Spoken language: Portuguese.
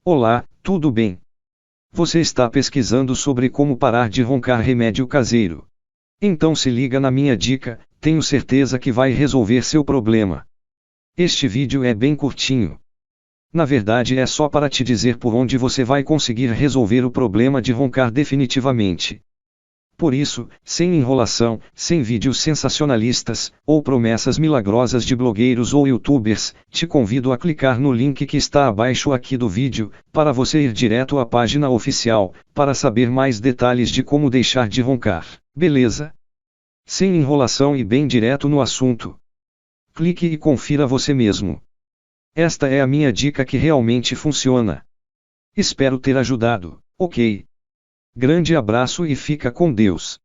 Olá, tudo bem? Você está pesquisando sobre como parar de roncar remédio caseiro. Então se liga na minha dica, tenho certeza que vai resolver seu problema. Este vídeo é bem curtinho. Na verdade é só para te dizer por onde você vai conseguir resolver o problema de roncar definitivamente. Por isso, sem enrolação, sem vídeos sensacionalistas, ou promessas milagrosas de blogueiros ou youtubers, te convido a clicar no link que está abaixo aqui do vídeo, para você ir direto à página oficial, para saber mais detalhes de como deixar de roncar, beleza? Sem enrolação e bem direto no assunto. Clique e confira você mesmo. Esta é a minha dica que realmente funciona. Espero ter ajudado, ok? Grande abraço e fica com Deus.